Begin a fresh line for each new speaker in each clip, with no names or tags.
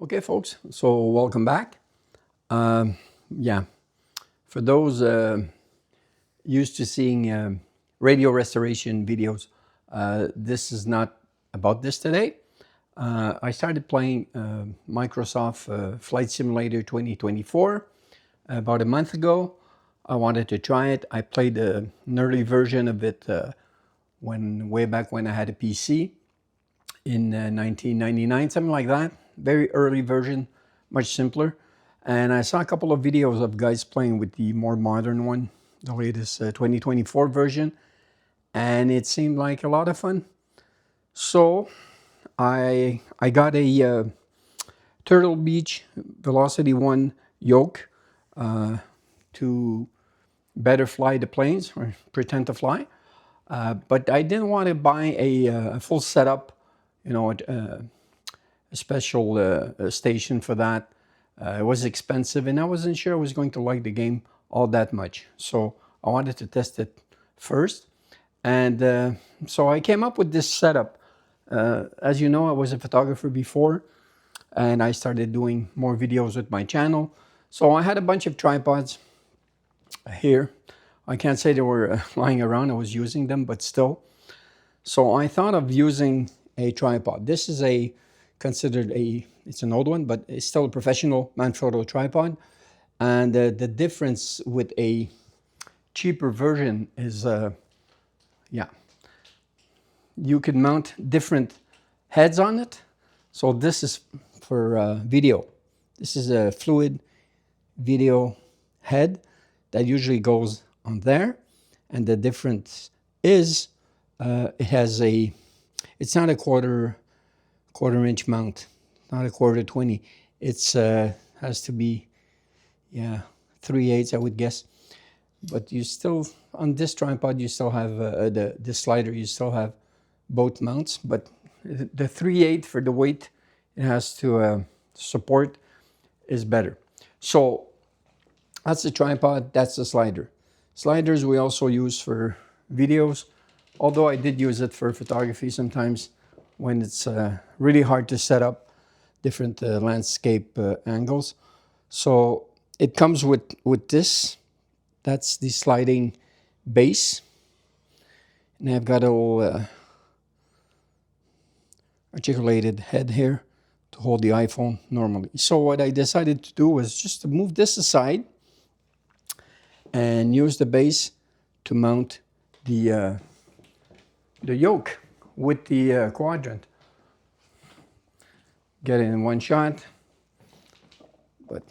Okay, folks, so welcome back. Yeah, for those used to seeing radio restoration videos, this is not about this today. I started playing Microsoft Flight Simulator 2024 about a month ago. I wanted to try it. I played an early version of it way back when I had a PC in 1999, something like that. Very early version, much simpler. And I saw a couple of videos of guys playing with the more modern one, the latest 2024 version, and it seemed like a lot of fun. So I got a Turtle Beach Velocity 1 yoke to better fly the planes, or pretend to fly. But I didn't want to buy a full setup, you know, a special station for that. It was expensive, and I wasn't sure I was going to like the game all that much. So I wanted to test it first. And so I came up with this setup. As you know, I was a photographer before, and I started doing more videos with my channel. So I had a bunch of tripods here. I can't say they were lying around. I was using them, but still. So I thought of using a tripod. This is considered it's an old one, but it's still a professional Manfrotto tripod. And the difference with a cheaper version is, you can mount different heads on it. So this is for video. This is a fluid video head that usually goes on there. And the difference is it's not a quarter inch mount, not a quarter 20. It's has to be 3/8, I would guess. But you still, on this tripod, you still have the slider, you still have both mounts, but the 3/8 for the weight it has to support is better. So that's the tripod, that's the slider. Sliders we also use for videos, although I did use it for photography sometimes when it's really hard to set up different landscape angles. So it comes with this. That's the sliding base. And I've got a little articulated head here to hold the iPhone normally. So what I decided to do was just to move this aside and use the base to mount the yoke with the quadrant. Get it in one shot, but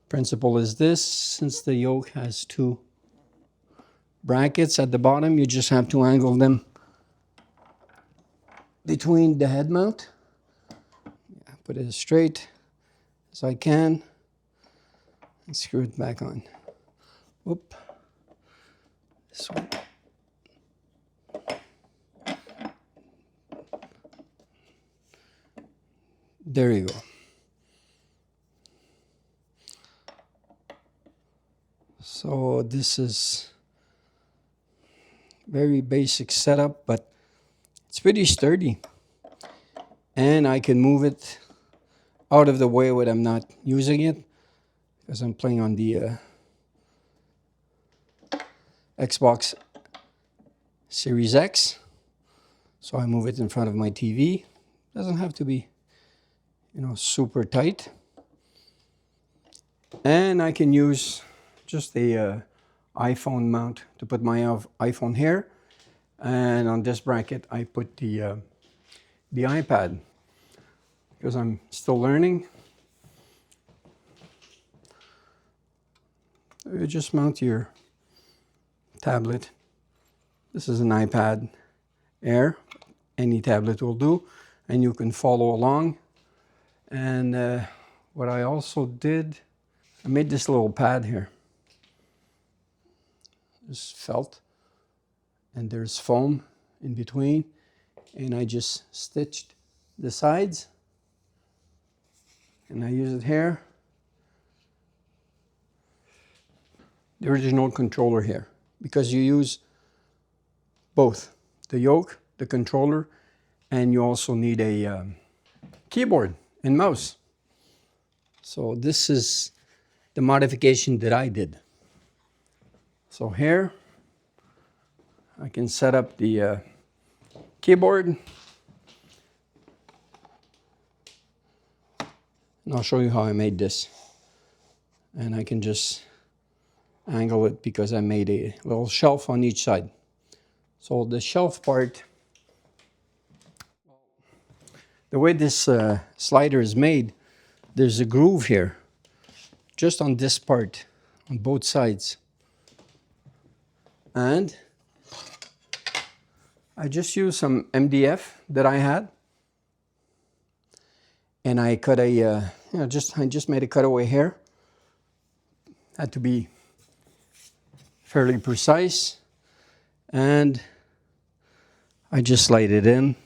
principle is this: since the yoke has two brackets at the bottom, you just have to angle them between the head mount. Put it as straight as I can and screw it back on. Whoop. This one. There you go. So this is very basic setup, but it's pretty sturdy. And I can move it out of the way when I'm not using it, because I'm playing on the Xbox Series X. So I move it in front of my TV. Doesn't have to be, super tight. And I can use just the iPhone mount to put my iPhone here. And on this bracket, I put the iPad, because I'm still learning. You just mount your tablet. This is an iPad Air. Any tablet will do. And you can follow along. And what I also did, I made this little pad here. This felt. And there's foam in between. And I just stitched the sides. And I use it here. The original controller here. Because you use both the yoke, the controller, and you also need a keyboard and mouse. So this is the modification that I did. So here I can set up the keyboard, and I'll show you how I made this. And I can just angle it because I made a little shelf on each side. So the shelf part, the way this slider is made, there's a groove here, just on this part, on both sides. And I just used some MDF that I had, and I cut a, I just made a cutaway here. Had to be fairly precise, and I just slide it in.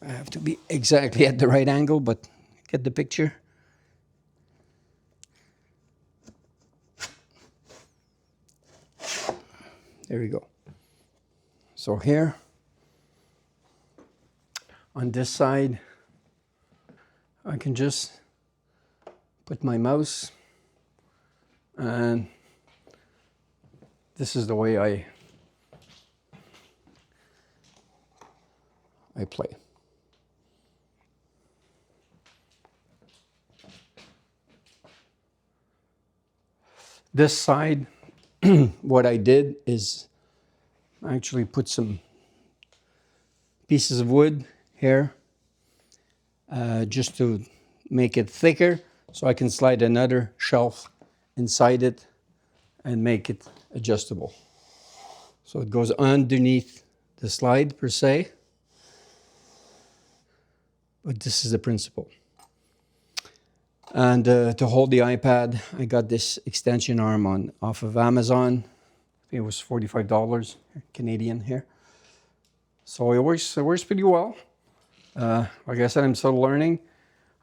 I have to be exactly at the right angle, but get the picture. There we go. So here, on this side, I can just put my mouse, and this is the way I play. This side, what I did is I actually put some pieces of wood here just to make it thicker, so I can slide another shelf inside it and make it adjustable. So it goes underneath the slide per se, but this is the principle. And to hold the iPad, I got this extension arm off of Amazon. I think it was $45 Canadian here. So it works pretty well. Like I said, I'm still learning.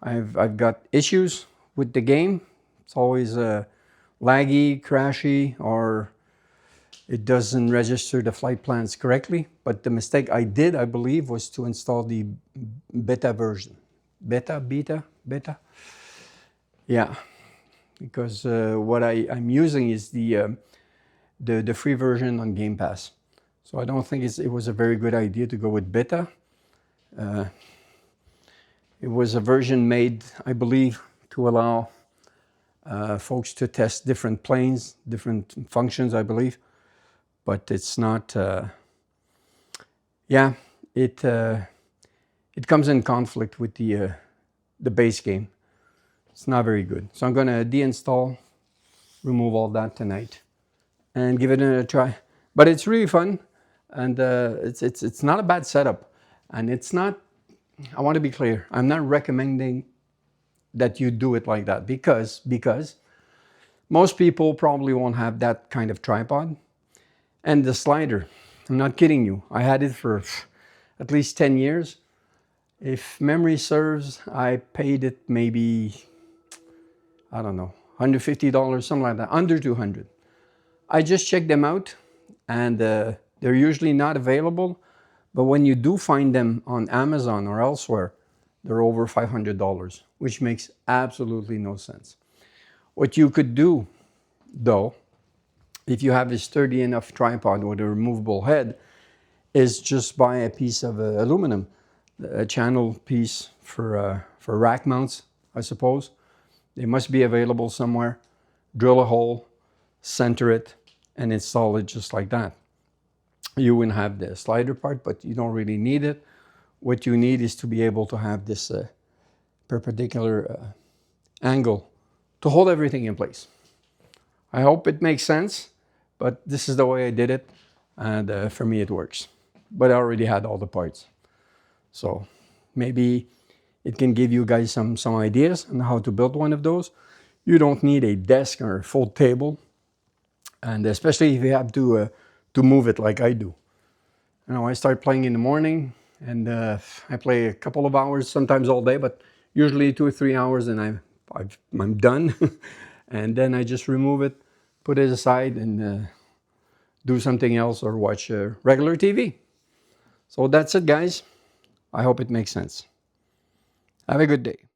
I've got issues with the game. It's always laggy, crashy, or it doesn't register the flight plans correctly. But the mistake I did, I believe, was to install the beta version. Beta? Yeah, because what I'm using is the free version on Game Pass. So I don't think it was a very good idea to go with beta. It was a version made, I believe, to allow folks to test different planes, different functions, I believe. But it's not, yeah, it comes in conflict with the base game. It's not very good. So I'm going to deinstall, remove all that tonight, and give it a try. But it's really fun, and it's not a bad setup. And it's not, I want to be clear, I'm not recommending that you do it like that because most people probably won't have that kind of tripod. And the slider, I'm not kidding you, I had it for at least 10 years. If memory serves, I paid it maybe, I don't know, $150, something like that, under $200. I just checked them out, and they're usually not available, but when you do find them on Amazon or elsewhere, they're over $500, which makes absolutely no sense. What you could do, though, if you have a sturdy enough tripod with a removable head, is just buy a piece of aluminum, a channel piece for rack mounts, I suppose. They must be available somewhere. Drill a hole, center it, and install it just like that. You wouldn't have the slider part, but you don't really need it. What you need is to be able to have this perpendicular angle to hold everything in place. I hope it makes sense, but this is the way I did it, and for me it works. But I already had all the parts. So maybe it can give you guys some ideas on how to build one of those. You don't need a desk or a full table, and especially if you have to move it like I do. You know, I start playing in the morning, and I play a couple of hours, sometimes all day, but usually 2 or 3 hours, and I'm done. And then I just remove it, put it aside, and do something else or watch regular TV. So that's it, guys. I hope it makes sense. Have a good day.